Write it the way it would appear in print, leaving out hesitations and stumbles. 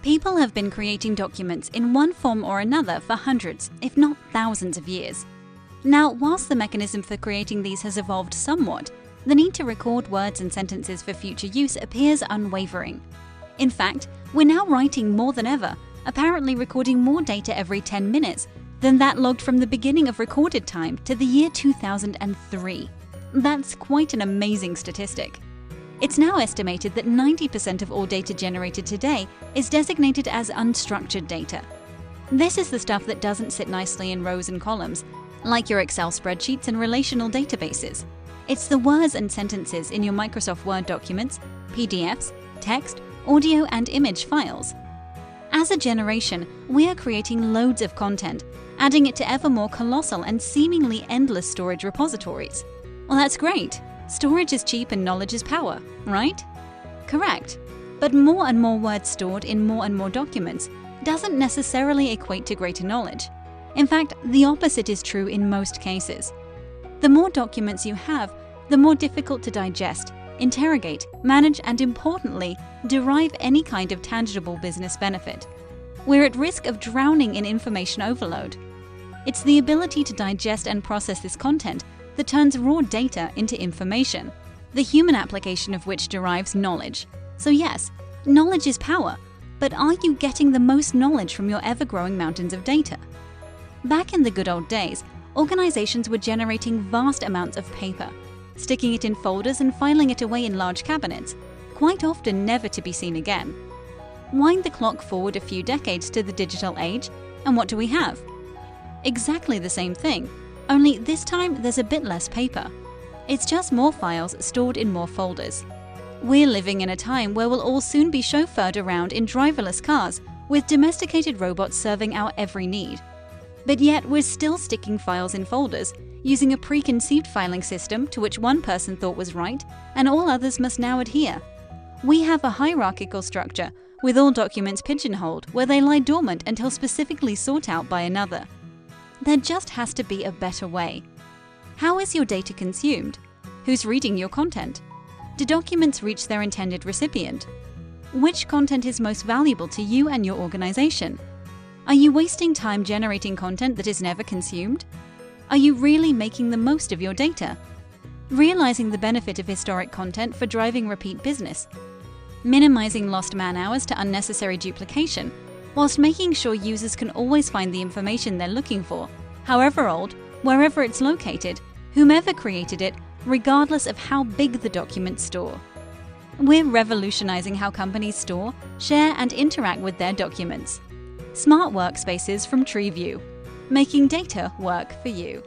People have been creating documents in one form or another for hundreds, if not thousands of years. Now, whilst the mechanism for creating these has evolved somewhat, the need to record words and sentences for future use appears unwavering. In fact, we're now writing more than ever, apparently recording more data every 10 minutes than that logged from the beginning of recorded time to the year 2003. That's quite an amazing statistic. It's now estimated that 90% of all data generated today is designated as unstructured data. This is the stuff that doesn't sit nicely in rows and columns, like your Excel spreadsheets and relational databases. It's the words and sentences in your Microsoft Word documents, PDFs, text, audio, and image files. As a generation, we are creating loads of content, adding it to ever more colossal and seemingly endless storage repositories. Well, that's great. Storage is cheap and knowledge is power, right? Correct. But more and more words stored in more and more documents doesn't necessarily equate to greater knowledge. In fact, the opposite is true in most cases. The more documents you have, the more difficult to digest, interrogate, manage, and importantly, derive any kind of tangible business benefit. We're at risk of drowning in information overload. It's the ability to digest and process this content that turns raw data into information, the human application of which derives knowledge. So yes, knowledge is power, but are you getting the most knowledge from your ever-growing mountains of data? Back in the good old days, organizations were generating vast amounts of paper, sticking it in folders and filing it away in large cabinets, quite often never to be seen again. Wind the clock forward a few decades to the digital age, and what do we have? Exactly the same thing, only this time there's a bit less paper. It's just more files stored in more folders. We're living in a time where we'll all soon be chauffeured around in driverless cars with domesticated robots serving our every need. But yet we're still sticking files in folders, using a preconceived filing system to which one person thought was right and all others must now adhere. We have a hierarchical structure with all documents pigeonholed where they lie dormant until specifically sought out by another. There just has to be a better way. How is your data consumed? Who's reading your content? Do documents reach their intended recipient? Which content is most valuable to you and your organization? Are you wasting time generating content that is never consumed? Are you really making the most of your data? Realizing the benefit of historic content for driving repeat business. Minimizing lost man-hours to unnecessary duplication, whilst making sure users can always find the information they're looking for, however old, wherever it's located, whomever created it, regardless of how big the documents store. We're revolutionizing how companies store, share, and interact with their documents. Smart workspaces from TreeVue, making data work for you.